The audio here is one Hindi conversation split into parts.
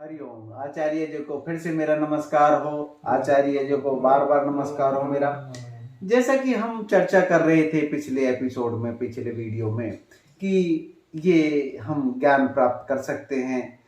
हरिओम। आचार्य जी को फिर से मेरा नमस्कार हो। आचार्य जी को बार बार नमस्कार हो मेरा। जैसा कि हम चर्चा कर रहे थे पिछले एपिसोड में, पिछले वीडियो में, कि ये हम ज्ञान प्राप्त कर सकते हैं,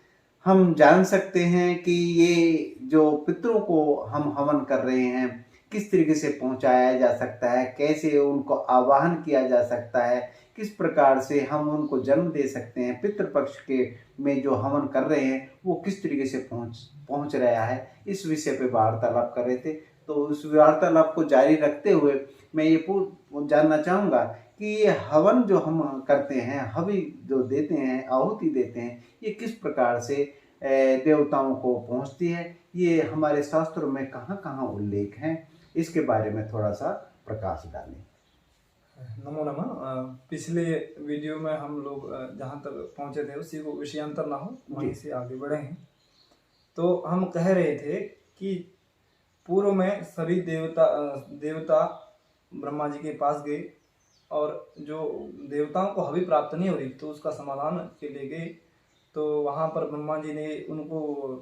हम जान सकते हैं कि ये जो पितरों को हम हवन कर रहे हैं किस तरीके से पहुंचाया जा सकता है, कैसे उनको आवाहन किया जा सकता है, किस प्रकार से हम उनको जन्म दे सकते हैं, पितृपक्ष के में जो हवन कर रहे हैं वो किस तरीके से पहुंच रहा है, इस विषय पे वार्तालाप कर रहे थे। तो उस वार्तालाप को जारी रखते हुए मैं ये जानना चाहूँगा कि ये हवन जो हम करते हैं, हवि जो देते हैं, आहुति देते हैं, ये किस प्रकार से देवताओं को पहुंचती है, ये हमारे शास्त्रों में कहाँ कहाँ उल्लेख हैं, इसके बारे में थोड़ा सा प्रकाश डालें। नमो नमः। पिछले वीडियो में हम लोग जहाँ तक पहुँचे थे उसी को विषयांतर ना हो वहीं से आगे बढ़े हैं। तो हम कह रहे थे कि पूर्व में सभी देवता ब्रह्मा जी के पास गए और जो देवताओं को हवि प्राप्त नहीं हो रही तो उसका समाधान के लिए गए। तो वहाँ पर ब्रह्मा जी ने उनको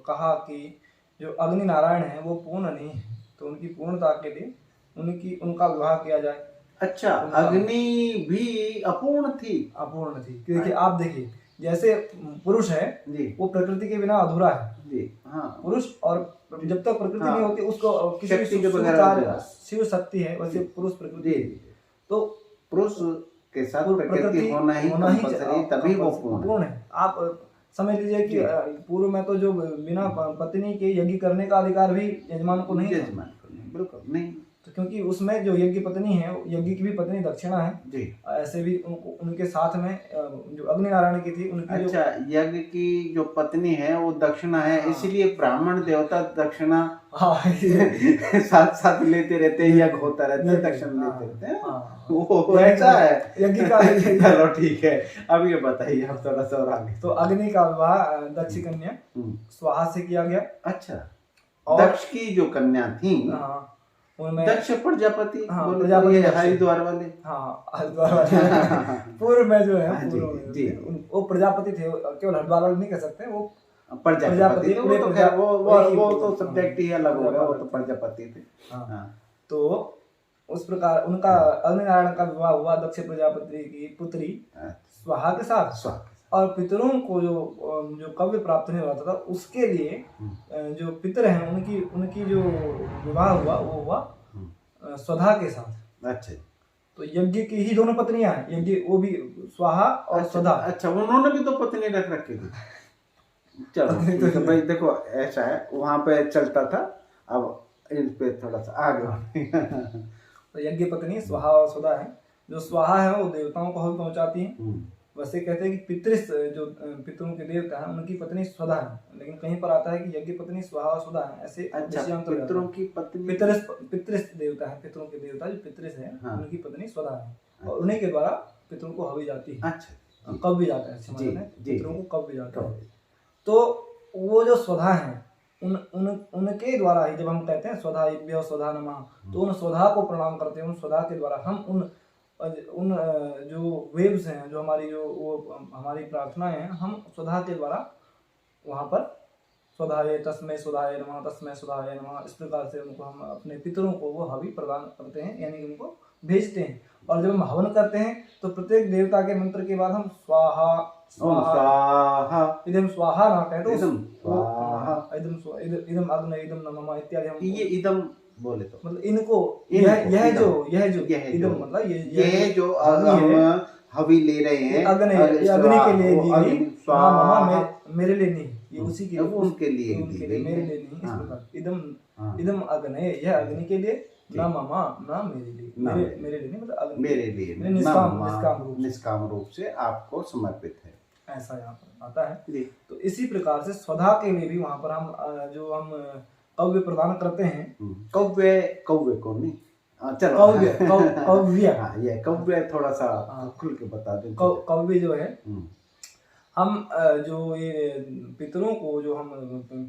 कहा कि जो अग्नि नारायण है वो पूर्ण नहीं है, तो उनकी पूर्णता के लिए उनका विवाह किया जाए। अच्छा, अग्नि भी अपूर्ण थी? अपूर्ण थी। देखिए, आप देखिए, जैसे पुरुष है जी, वो प्रकृति के बिना अधूरा है जी। हाँ, पुरुष, और जब तक प्रकृति नहीं होती उसको किसी शिव शक्ति है, वैसे पुरुष प्रकृति। तो पुरुष के साथ प्रकृति होना ही तभी वो पूर्ण है। आप समझ लीजिए कि पूर्व में तो जो बिना पत्नी के यज्ञ करने का अधिकार भी यजमान को नहीं, बिल्कुल नहीं, तो क्योंकि उसमें जो यज्ञ पत्नी है, यज्ञ की भी पत्नी दक्षिणा है जी। ऐसे भी उनके साथ में जो अग्नि नारायण की थी उनकी, अच्छा, यज्ञ की जो पत्नी है वो दक्षिणा है। हाँ। इसलिए ब्राह्मण देवता दक्षिणा साथ साथ लेते रहते हैं, यज्ञ होता रहता है, दक्षिणा लेते रहते हैं। वो ऐसा है यज्ञ का। चलो ठीक है, अब ये बताइए आप थोड़ा सा और आगे। तो अग्नि का विवाह दक्ष कन्या स्वाहा से किया गया। अच्छा, दक्ष की जो कन्या थी दक्ष प्रजापति, हाँ, प्रजापति हरिद्वार वाले, हाँ हरिद्वार वाले पूर्व में जो है जी, वो प्रजापति थे। केवल हरिद्वार वाले नहीं कह सकते, वो प्रजापति। वो तो सब्जेक्ट ही अलग हो गया, वो तो प्रजापति थे। तो उस प्रकार उनका अग्नि नारायण का विवाह हुआ दक्ष प्रजापति की पुत्री स्वाहा के साथ। और पितरों को जो कव्य प्राप्त नहीं होता था उसके लिए जो पितर हैं उनकी जो विवाह हुआ वो हुआ स्वधा के साथ। अच्छा, तो यज्ञ की ही दोनों पत्नियां हैं, यज्ञ वो भी स्वाहा और स्वधा। अच्छा, उन्होंने भी तो पत्नी रख रखी थी। चलो तो भाई देखो, ऐसा है, वहां पे चलता था, अब इन पे थोड़ा सा आगे। तो यज्ञ पत्नी स्वाहा और स्वधा है। जो स्वाहा है वो देवताओं को हवि पहुंचाती है। वैसे कहते हैं कि जो पितरों के देवता हैं उनकी पत्नी स्वधा है, लेकिन कहीं पर आता है कि यज्ञ पत्नी स्वाहा और स्वधा है, ऐसे। अच्छा, पितरों की पत्नी पितृस देवता है, पितरों के देवता जो पितृस है उनकी पत्नी स्वधा है, और उन्हीं के द्वारा पितरों को हवि जाती है। अच्छा, कब भी जाता है पितरों को, कब भी जाता है। तो वो जो स्वधा है उनके द्वारा ही, जब हम कहते हैं स्वधा इभ्यो स्वधा नमः, तो उन स्वधा को प्रणाम करते हैं। उन स्वधा के द्वारा हम उन जो वेव्स हैं, जो हमारी प्रार्थनाएं हैं, हम स्वधा के द्वारा वहाँ पर स्वधाये तस्मै स्वधाये नमः, तस्मै स्वधाये नमः, इस प्रकार से उनको हम अपने पितरों को वो हवि प्रदान करते हैं, यानी उनको भेजते हैं। और जब हम हवन करते हैं तो प्रत्येक देवता के मंत्र के बाद हम स्वाहा स्वाहा इदम स्वाहा ना कहें तो इदम अग्नि इदम नमः इत्यादि हम, ये इदम बोले तो मतलब इनको यह जो इदम मतलब ये जो हम हवि ले रहे हैं अग्नि के लिए, मेरे लिए नहीं, ये उसी के लिए, उनके लिए, मेरे लिए नहीं। इस प्रकार इदम अग्नि, यह अग्नि के लिए, ना मामा ना मेरे लिए, मेरे लिए नहीं, मतलब अग्नि मेरे लिए, निष्काम रूप से आपको समर्पित है, ऐसा यहाँ पर आता है। तो इसी प्रकार से स्वधा के लिए भी वहाँ पर हम कव्य प्रदान करते हैं। कव्य को नहीं, चलो कव्य हाँ, ये कव्य थोड़ा सा खुल के बता दें। कव्य जो है, हम जो ये पितरों को जो हम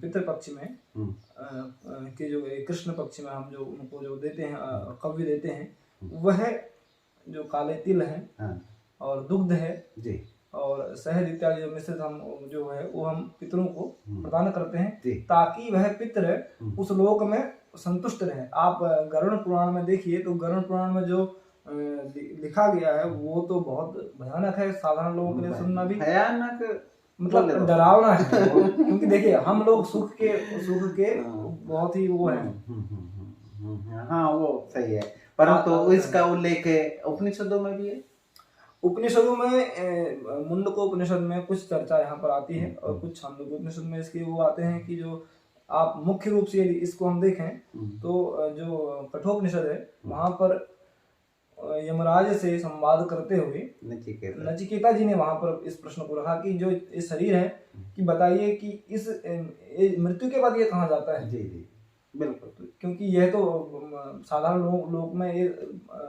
पितृपक्ष में कि जो कृष्ण पक्ष में हम जो उनको जो देते हैं, कव्य देते हैं, वह जो काले तिल हैं और दुग्ध है जी, और शहद इत्यादि जो मिश्रित हम जो है वो हम पितरों को प्रदान करते जी। हैं ताकि वह पितर उस लोक में संतुष्ट रहे। आप गरुड़ पुराण में देखिए तो गरुड़ पुराण में जो लिखा गया है वो तो बहुत भयानक है, साधारण लोगों के लिए सुनना भी भयानक मतलब डरावना है क्योंकि देखिए हम लोग सुख के बहुत ही वो है। हाँ वो सही है, परंतु इसका उल्लेख उपनिषदों में भी है। उपनिषदों में मुंडको उपनिषद में कुछ चर्चा यहाँ पर आती है और कुछ छांदोग्य उपनिषद में इसके वो आते हैं कि जो आप मुख्य रूप से यदि इसको हम देखें तो जो कठोपनिषद है वहां पर यमराज से संवाद करते हुए नचिकेता जी ने वहां पर इस प्रश्न को रखा कि जो इस शरीर है कि बताइए कि इस मृत्यु के बाद ये कहाँ जाता है। जी जी बिल्कुल, क्योंकि यह तो साधारण लोग में ये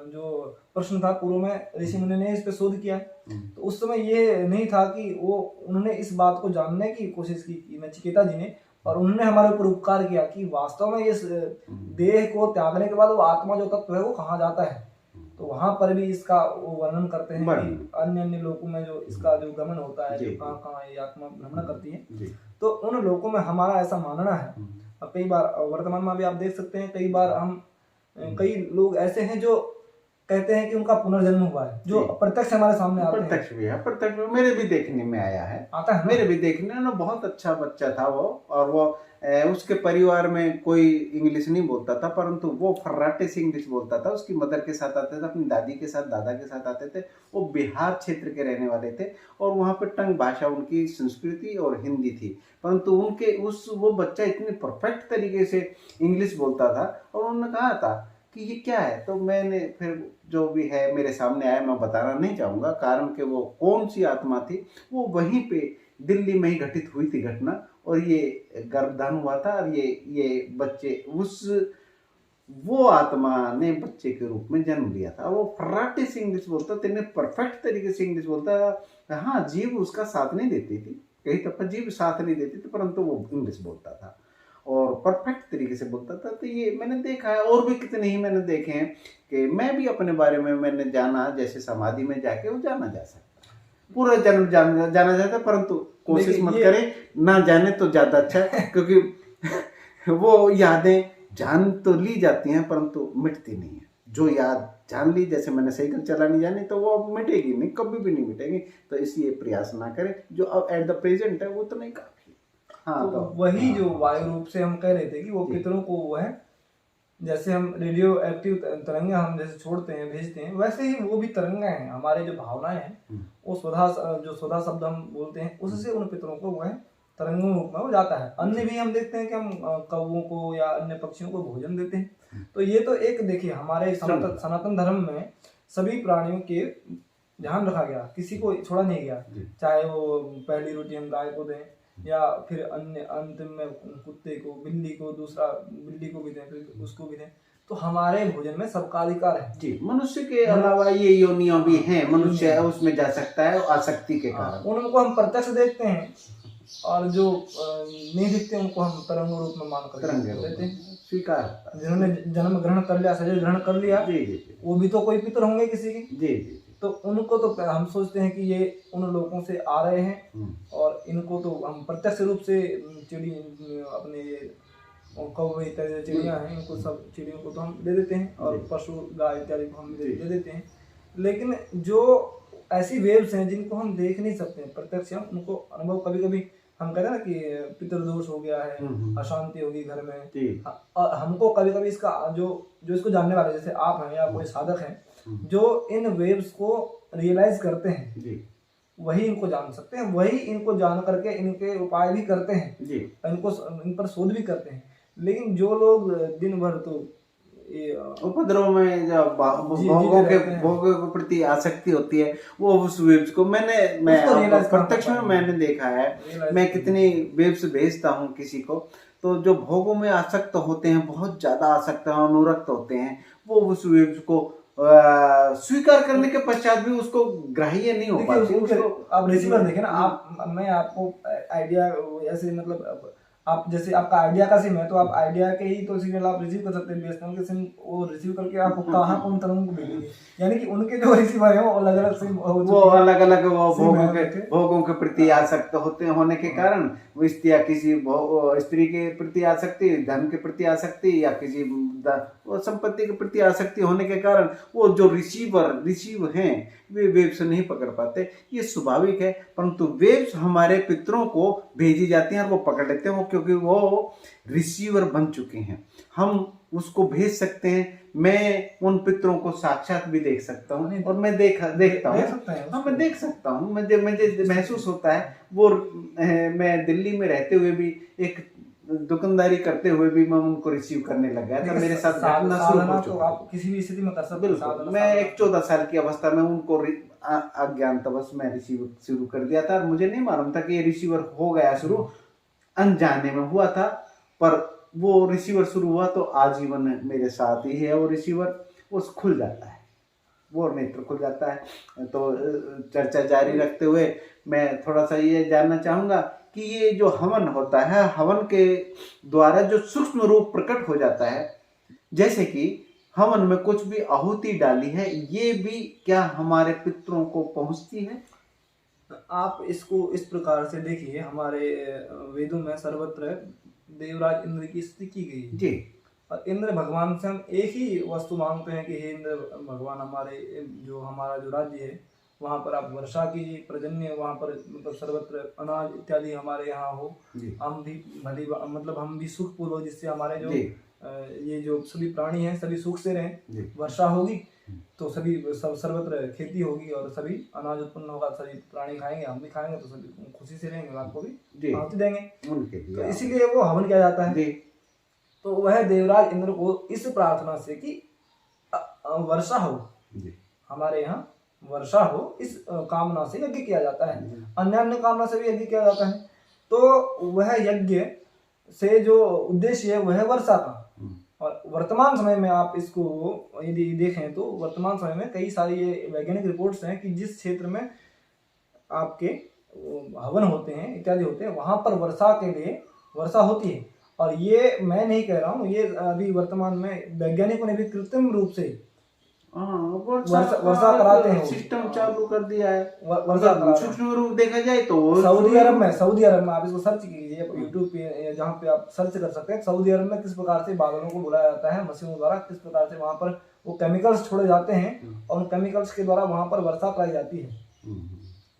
जो प्रश्न था पूर्व में ऋषि मुनि ने इस पे शोध किया तो उस समय ये नहीं था कि वो उन्होंने इस बात को जानने की कोशिश की नचिकेता जी ने, और उन्होंने हमारे ऊपर उपकार किया कि वास्तव में इस देह को त्यागने के बाद वो आत्मा जो तत्व है वो कहाँ जाता है। तो वहां पर भी इसका वो वर्णन करते हैं कि अन्य अन्य लोकों में जो इसका जो गमन होता है, जो कहाँ कहाँ ये आत्मा भ्रमण करती है, तो उन लोकों में हमारा ऐसा मानना है। कई बार वर्तमान में भी आप देख सकते हैं, कई बार हम कई लोग ऐसे हैं जो कहते हैं कि उनका पुनर्जन्म हुआ है, जो प्रत्यक्ष हमारे सामने आते हैं। प्रत्यक्ष भी है, प्रत्यक्ष मेरे भी देखने में आया है, आता है मेरे भी देखने में। बहुत अच्छा बच्चा था वो, और वो उसके परिवार में कोई इंग्लिश नहीं बोलता था, परंतु वो फर्राटे से इंग्लिश बोलता था। उसकी मदर के साथ आते थे, अपनी दादी के साथ, दादा के साथ आते थे। वो बिहार क्षेत्र के रहने वाले थे और वहाँ पे टंग भाषा उनकी संस्कृति और हिंदी थी, परंतु उनके वो बच्चा इतने परफेक्ट तरीके से इंग्लिश बोलता था। और उन्होंने कहा था कि ये क्या है, तो मैंने फिर जो भी है मेरे सामने आया, मैं बताना नहीं चाहूँगा कारण कि वो कौन सी आत्मा थी। वो वहीं पे दिल्ली में ही घटित हुई थी घटना, और ये गर्भधान हुआ था, और ये बच्चे वो आत्मा ने बच्चे के रूप में जन्म लिया था। वो फर्राटे से इंग्लिश बोलता, तेने परफेक्ट तरीके से इंग्लिश बोलता। हाँ, जीभ उसका साथ नहीं देती थी, कहीं तक जीभ साथ नहीं देती थी, परंतु वो इंग्लिश बोलता था और परफेक्ट तरीके से बोलता था। तो ये मैंने देखा है, और भी कितने ही मैंने देखे हैं कि मैं भी अपने बारे में मैंने जाना, जैसे समाधि में जाके वो जाना जा सकता, पूरा जन्म जाना जाता, परंतु कोशिश मत करें ना जाने तो ज्यादा अच्छा है, क्योंकि वो यादें जान तो ली जाती हैं परंतु मिटती नहीं है। जो याद जान ली, जैसे मैंने साइकिल चलानी जानी, तो वो अब मिटेगी नहीं, कभी भी नहीं मिटेगी। तो इसलिए प्रयास ना करें, जो अब एट द प्रेजेंट है वो तो नहीं काफी। हाँ, तो वही जो वायु रूप से हम कह रहे थे कि वो पितरों को वो है, जैसे हम रेडियो एक्टिव तरंगे हम जैसे छोड़ते हैं, भेजते हैं, वैसे ही वो भी तरंगे हैं। हमारे जो भावनाएं हैं वो स्वधा शब्द हम बोलते हैं, उससे उन पितरों को वो है तरंगों रूप में वो जाता है। अन्य भी हम देखते हैं कि हम कौवों को या अन्य पक्षियों को भोजन देते हैं। तो ये तो एक देखिए हमारे सनातन धर्म में सभी प्राणियों के ध्यान रखा गया, किसी को छोड़ा नहीं गया, चाहे वो पहली रोटी हम गाय को दें या फिर अन्य अंतिम में कुत्ते को, बिल्ली को, दूसरा बिल्ली को भी दें, फिर उसको भी दें। तो हमारे भोजन में सबका अधिकार है जी। मनुष्य के अलावा ये योनियां भी हैं, मनुष्य उसमें जा सकता है आसक्ति के कारण। उनको हम प्रत्यक्ष देखते हैं और जो नहीं दिखते उनको हम तरंग रूप में मान कर देते हैं, स्वीकार। जिन्होंने जन्म ग्रहण कर लिया, शरीर ग्रहण कर लिया, वो भी तो कोई पितर होंगे किसी के। जी। तो उनको तो हम सोचते हैं कि ये उन लोगों से आ रहे हैं, और इनको तो हम प्रत्यक्ष रूप से चिड़ी अपने कौवे इत्यादि चिड़िया हैं, इनको सब चिड़ियों को तो हम दे देते हैं, और पशु गाय इत्यादि को हम दे देते हैं। लेकिन जो ऐसी वेव्स हैं जिनको हम देख नहीं सकते हैं प्रत्यक्ष, हम उनको अनुभव कभी कभी हम कहते हैं ना कि पितृदोष हो गया है, अशांति होगी घर में, और हमको कभी कभी इसका जो इसको जानने वाले जैसे आप हैं या कोई साधक हैं जो इन वेव्स को रियलाइज करते हैं, वही इनको जान सकते हैं, वही इनको जान करके इनके उपाय भी करते हैं, इनको इन पर शोध भी करते हैं। लेकिन जो लोग दिन भर तो उपद्रव में जब भोगों के प्रति आसक्ति होती है, वो उस वेव्स को मैं प्रत्यक्ष में मैंने देखा है। मैं कितनी वेव्स भेजता हूँ किसी को, तो जो भोगों में आसक्त होते हैं, बहुत ज्यादा आसक्त अनुरक्त होते हैं, वो उस वेव्स को स्वीकार करने के पश्चात भी उसको ग्राह्य नहीं हो पाती। आप रिसीवर देखें ना, आप मैं आपको आइडिया ऐसे मतलब आप जैसे आपका आइडिया का सिम है तो आप आइडिया के ही तो सिग्नल आप रिसीव कर सकते हैं, बीएसएनएल के सिम वो रिसीव करके आप कहाँ उन तरंगों को भेजेंगे, यानी कि उनके जो रिसीवर है वो अलग अलग सिम वो अलग अलग वो सिम है भोगों के प्रति आसक्त होने के कारण वो स्त्रियां किसी स्त्री के प्रति आसक्ति, धन के प्रति आसक्ति या किसी वो संपत्ति के प्रति आसक्ति होने के कारण वो जो रिसीव हैं वे वेव्स नहीं पकड़ पाते। ये स्वाभाविक है, परंतु वेव्स हमारे पितरों को भेजी जाती हैं और वो पकड़ लेते हैं, वो क्योंकि वो रिसीवर बन चुके हैं। हम उसको भेज सकते हैं। मैं उन पितरों को साक्षात भी देख सकता हूँ और मैं देखता हूँ। हाँ, मैं देख सकता हूँ। मुझे महसूस होता है वो मैं दिल्ली में रहते हुए भी एक दुकानदारी करते हुए भी मैं उनको रिसीव करने लग गया था। मेरे साथ घटना शुरू हो चुकी। आप किसी भी स्थिति में कर सकते हैं। बिल्कुल, मैं एक 14 साल की अवस्था में उनको अज्ञानतावश मैं रिसीव शुरू कर दिया था और मुझे नहीं मालूम था कि ये रिसीवर हो गया शुरू, अनजाने में हुआ था। पर वो रिसीवर शुरू हुआ तो आजीवन मेरे साथ ही है। वो रिसीवर वो खुल जाता है, वो नेत्र खुल जाता है। तो चर्चा जारी रखते हुए मैं थोड़ा सा ये जानना चाहूँगा कि ये जो हवन होता है, हवन के द्वारा जो सूक्ष्म रूप प्रकट हो जाता है, जैसे कि हवन में कुछ भी आहुति डाली है, ये भी क्या हमारे पितरों को पहुँचती है? आप इसको इस प्रकार से देखिए, हमारे वेदों में सर्वत्र देवराज इंद्र की स्तुति की गई है जी। और इंद्र भगवान से हम एक ही वस्तु मांगते हैं कि हे इंद्र भगवान, हमारे जो हमारा जो राज्य है वहाँ पर आप वर्षा कीजिए, पर्जन्य वहाँ पर मतलब सर्वत्र अनाज इत्यादि हमारे यहाँ हो, हम भी भली मतलब हम भी सुख पूर्वक, जिससे हमारे जो ये जो सभी प्राणी हैं सभी सुख से रहें। वर्षा होगी तो सभी सर्वत्र खेती होगी और सभी अनाज उत्पन्न होगा, सभी प्राणी खाएंगे, हम भी खाएंगे, तो सभी खुशी से रहेंगे, आपको भी आहुति देंगे। तो इसीलिए वो हवन किया जाता है। तो वह देवराज इंद्र को इस प्रार्थना से कि वर्षा हो, हमारे यहाँ वर्षा हो, इस कामना से यज्ञ किया जाता है। अन्य अन्य कामना से भी यज्ञ किया जाता है। तो वह यज्ञ से जो उद्देश्य है वह है वर्षा का। और वर्तमान समय में आप इसको यदि देखें तो वर्तमान समय में कई सारी ये वैज्ञानिक रिपोर्ट्स हैं कि जिस क्षेत्र में आपके हवन होते हैं इत्यादि होते हैं वहां पर वर्षा के लिए वर्षा होती है। और ये मैं नहीं कह रहा हूँ, ये अभी वर्तमान में वैज्ञानिकों ने भी कृत्रिम रूप से वर्षा कराते हैं, सिस्टम चालू कर दिया है। वर्षा सूक्ष्म रूप देखा जाए तो सऊदी अरब में आप इसको सर्च कीजिए यूट्यूब पे, जहाँ पे आप सर्च कर सकते हैं सऊदी अरब में किस प्रकार से बादलों को बुलाया जाता है मशीनों द्वारा, किस प्रकार से वहाँ पर वो केमिकल्स छोड़े जाते हैं और उन केमिकल्स के द्वारा वहाँ पर वर्षा कराई जाती है।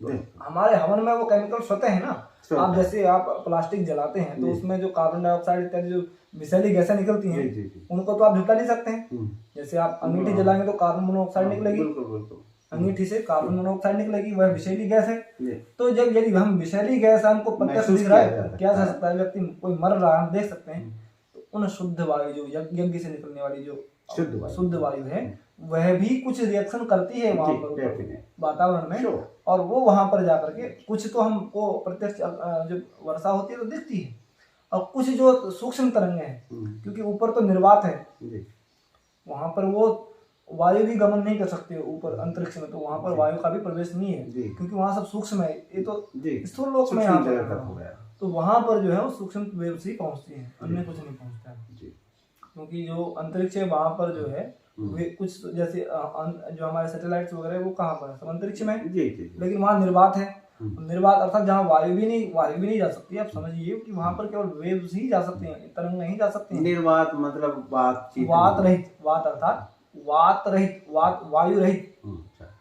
तो हमारे हवन में वो केमिकल्स होते हैं ना, आप जैसे आप प्लास्टिक जलाते हैं तो उसमें जो कार्बन डाइऑक्साइड इत्यादि जो विषैली गैसें निकलती हैं उनको तो आप झुठला नहीं सकते हैं। जैसे आप अंगीठी जलाएंगे तो कार्बन मोनोऑक्साइड निकलेगी, अंगीठी से कार्बन मोनोऑक्साइड निकलेगी, वह विषैली गैस है। तो जब यदि हम विषैली गैस हमको प्रत्यक्ष दिख रहा है, क्या जा सकता है, व्यक्ति कोई मर रहा है हम देख सकते हैं, तो उन शुद्ध वायु जो यज्ञ से निकलने वाली जो शुद्ध वायु है वह भी कुछ रिएक्शन करती है वहां पर वातावरण में, और वो वहां पर जाकर के कुछ तो हमको प्रत्यक्ष जो वर्षा होती है तो दिखती है, और कुछ जो सूक्ष्म तरंगें हैं क्योंकि ऊपर तो निर्वात है, वहां पर वो वायु भी गमन नहीं कर सकते ऊपर अंतरिक्ष में, तो वहां पर वायु का भी प्रवेश नहीं है क्योंकि वहां सब सूक्ष्म है। ये तो स्थूल लोक में यहाँ पर तो वहां पर जो है वो सूक्ष्म वेव्स ही पहुंचती है, अन्य कुछ नहीं पहुंचता है। क्योंकि जो अंतरिक्ष है वहां पर जो है वे कुछ जैसे जो हमारे सैटेलाइट्स वगैरह वो कहाँ पर है, सब अंतरिक्ष में, लेकिन वहाँ निर्वात है। निर्वात अर्थात जहाँ वायु भी नहीं जा सकती। आप समझिए कि वहाँ पर केवल वेव्स ही जा सकते हैं, तरंग नहीं जा सकते हैं। निर्वात मतलब वात अर्थात वायु रहित,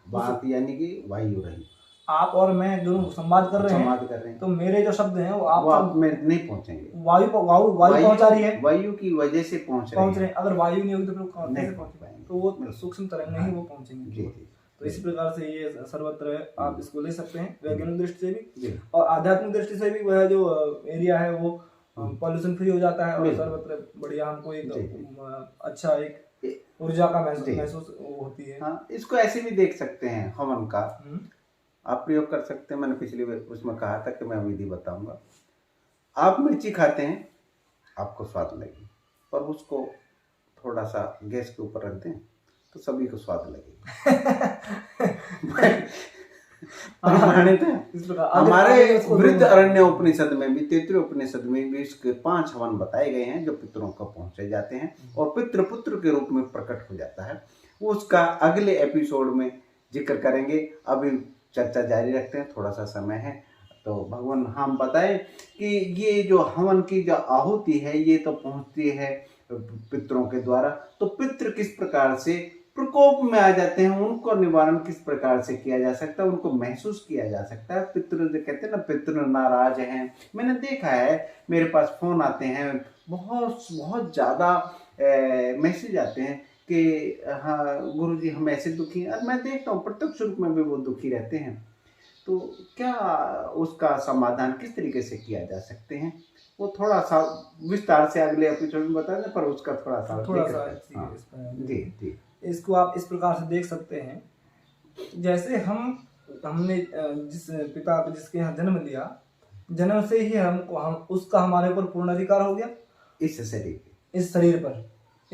वात यानी कि वायु रहित। आप और मैं दोनों संवाद कर रहे हैं तो मेरे जो शब्द हैं वो आप में नहीं पहुंचेंगे, वायु पहुंचा रही है, वायु की वजह से पहुंच रहे हैं। अगर वायु नहीं होगी तो फिर कैसे पहुंच पाएंगे, तो वो सूक्ष्म तरंग ही वो पहुंचेंगे। तो इस प्रकार से ये सर्वत्र आप इसको ले सकते हैं वैज्ञानिक दृष्टि से भी, और आध्यात्मिक दृष्टि से भी वह जो एरिया है वो पॉल्यूशन फ्री हो जाता है और सर्वत्र बढ़िया हमको एक अच्छा एक ऊर्जा का महसूस होती है। हाँ, इसको ऐसे भी देख सकते हैं, हवन का आप प्रयोग कर सकते हैं। मैंने पिछली उसमें कहा था कि मैं विधि बताऊंगा। आप मिर्ची खाते हैं, आपको स्वाद लगे, पर उसको थोड़ा सा गैस के ऊपर रख दें तो सभी को स्वाद लगेगा। प्रमाणित है। इस प्रकार हमारे उसको वृद्ध दूर- अरण्य उपनिषद में भी, तैत्तिरीय उपनिषद में भी इसके 5 हवन बताए गए हैं जो पितरों को पहुंचे जाते हैं और पितृ पुत्र के रूप में प्रकट हो जाता है। वो उसका अगले एपिसोड में जिक्र करेंगे। अभी चर्चा जारी रखते हैं, थोड़ा सा समय है। तो भगवान हम बताएं कि ये जो हवन की जो आहुति है ये तो पहुंचती है पितरों के द्वारा, तो पितृ किस प्रकार से प्रकोप में आ जाते हैं, उनको निवारण किस प्रकार से किया जा सकता है, उनको महसूस किया जा सकता है। पितृ जो कहते हैं ना, पितृ नाराज हैं। मैंने देखा है, मेरे पास फोन आते हैं, बहुत बहुत ज्यादा मैसेज आते हैं कि हाँ गुरुजी हम ऐसे दुखी हैं, और मैं देखता हूँ प्रत्यक्ष रूप में भी वो दुखी रहते हैं। तो क्या उसका समाधान किस तरीके से किया जा सकते हैं, वो थोड़ा सा विस्तार से अगले एपिसोड में बता दें, पर उसका थोड़ा सा हाँ, जी जी। इसको आप इस प्रकार से देख सकते हैं, जैसे हमने जिस पिता को जिसके यहाँ जन्म लिया, जन्म से ही हम उसका हमारे ऊपर पूर्ण अधिकार हो गया। इस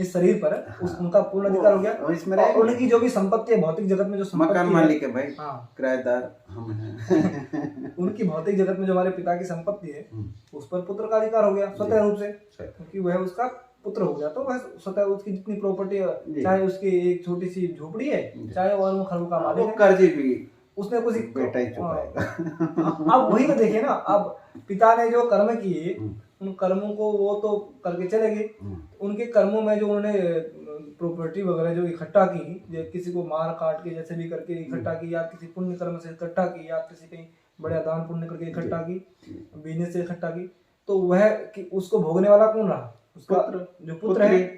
शरीर पर उनका पूर्ण अधिकार हो गया। इसमें और उनकी जो भी संपत्ति है, भौतिक जगत में जो संपत्ति मकान मालिक है भाई, हाँ, किराएदार हम हैं। उनकी भौतिक जगत में जो हमारे पिता की संपत्ति है उस पर पुत्र का अधिकार हो गया स्वतः रूप से, क्योंकि वह उसका पुत्र हो गया। तो वह स्वतः उसकी जितनी प्रॉपर्टी, चाहे उसकी एक छोटी सी झोपड़ी है, चाहे वो खरबों का मालिक है, कर्ज भी उसने कुछ बेटा ही चुकाएगा। अब वही तो देखिए ना, अब पिता ने जो कर्म किए उन कर्मों को वो तो करके चले गए। उनके कर्मों में जो उन्होंने प्रॉपर्टी वगैरह जो इकट्ठा की, किसी को मार काट के जैसे भी करके इकट्ठा की, या किसी पुण्य कर्म से इकट्ठा की, या किसी कहीं बड़े दान पुण्य करके इकट्ठा की, बिजनेस से इकट्ठा की, तो वह कि उसको भोगने वाला कौन रहा? उसका जो पुत्र है,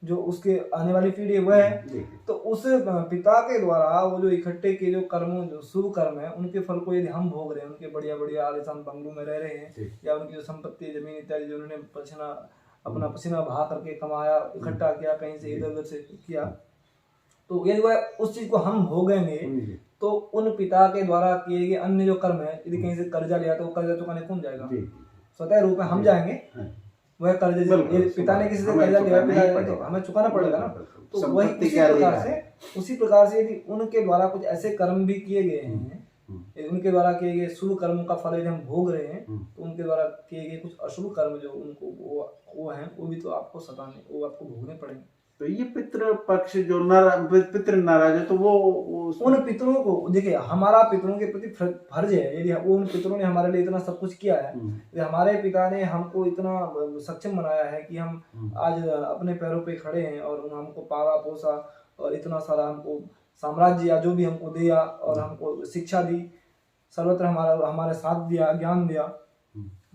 जो उसके आने वाली पीढ़ी है वह है। तो उस पिता के द्वारा वो जो इकट्ठे के जो कर्म, जो शुभ कर्म है, उनके फल को यदि हम भोग रहे हैं, उनके बढ़िया बढ़िया आलीशान बंगलों में रह रहे हैं, या उनकी जो संपत्ति जमीन इत्यादि जो उन्होंने अपना पसीना बहा करके कमाया, इकट्ठा किया, कहीं से इधर उधर से किया, तो यदि वह उस चीज को हम भोगेंगे, तो उन पिता के द्वारा किए गए अन्य जो कर्म है, यदि कहीं से कर्जा लिया तो वो कर्जा चुकाने कौन जाएगा? स्वतः रूप में हम जाएंगे। वह कर्ज पिता ने किसी से कर्जा लिया तो हमें चुकाना पड़ेगा ना। तो वही उसी प्रकार से यदि उनके द्वारा कुछ ऐसे कर्म भी किए गए हैं, उनके द्वारा किए गए शुभ कर्मों का फल यदि हम भोग रहे हैं, तो उनके द्वारा किए गए कुछ अशुभ कर्म जो उनको वो हैं, वो भी तो आपको सताने, वो आपको भोगने पड़ेंगे। तो ये पितृ पक्ष जो पितृ नाराज है, तो वो उन पितरों को देखिए, हमारा पितरों के प्रति फर्ज है, यदि वो उन पितरों ने हमारे लिए इतना सब कुछ किया है, यदि हमारे पिता ने हमको इतना सक्षम बनाया है कि हम आज अपने पैरों पे खड़े हैं, और हमको पाला पोसा और इतना सारा हमको साम्राज्य या जो भी हमको दिया, और हमको शिक्षा दी, सर्वत्र हमारे साथ दिया, ज्ञान दिया,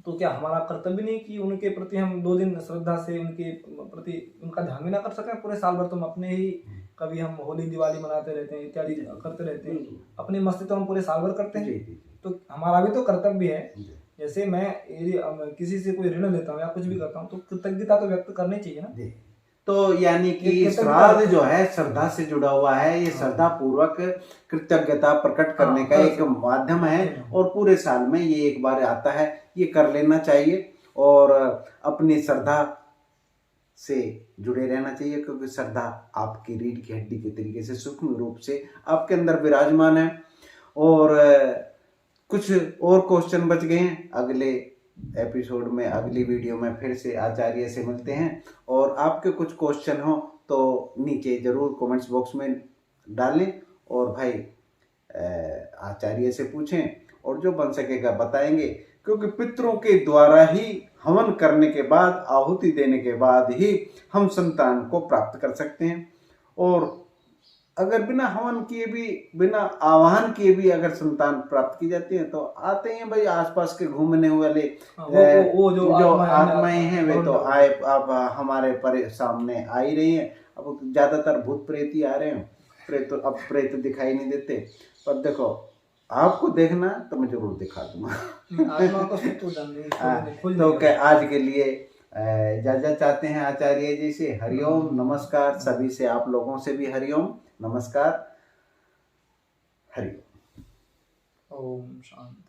तो क्या हमारा कर्तव्य नहीं कि उनके प्रति हम 2 दिन श्रद्धा से उनके प्रति उनका ध्यान भी ना कर सकें? पूरे साल भर तो हम अपने ही, कभी हम होली दिवाली मनाते रहते हैं, इत्यादि करते रहते हैं, अपनी मस्ती तो हम पूरे साल भर करते हैं। तो हमारा भी तो कर्तव्य है, जैसे मैं यदि किसी से कोई ऋण लेता हूँ या कुछ भी करता हूँ, तो कृतज्ञता तो व्यक्त करनी चाहिए ना। तो यानी कि श्राद्ध जो है श्रद्धा से जुड़ा हुआ है, ये श्रद्धा पूर्वक कृतज्ञता प्रकट करने का एक माध्यम है, और पूरे साल में ये एक बार आता है, ये कर लेना चाहिए, और अपनी श्रद्धा से जुड़े रहना चाहिए, क्योंकि श्रद्धा आपकी रीढ़ की हड्डी के तरीके से सूक्ष्म रूप से आपके अंदर विराजमान है। और कुछ और क्वेश्चन बच गए हैं, अगले एपिसोड में, अगली वीडियो में फिर से आचार्य से मिलते हैं। और आपके कुछ क्वेश्चन हो तो नीचे जरूर कमेंट्स बॉक्स में डालें, और भाई आचार्य से पूछें, और जो बन सकेगा बताएंगे, क्योंकि पितरों के द्वारा ही हवन करने के बाद, आहुति देने के बाद ही हम संतान को प्राप्त कर सकते हैं। और अगर बिना हवन किए भी, बिना आवाहन किए भी अगर संतान प्राप्त की जाती है, तो आते हैं भाई आसपास के घूमने वाले वो जो आत्माएं हैं, वे तो आए, अब हमारे सामने आ ही रही हैं। अब ज्यादातर भूत प्रेत ही आ रहे हैं, प्रेत दिखाई नहीं देते, पर देखो आपको देखना तो मैं जरूर दिखा दूंगा। तो आज के लिए इजाजत चाहते हैं आचार्य जी से। हरिओम, नमस्कार सभी से, आप लोगों से भी हरिओम, नमस्कार, हरिओम, ओम शांति।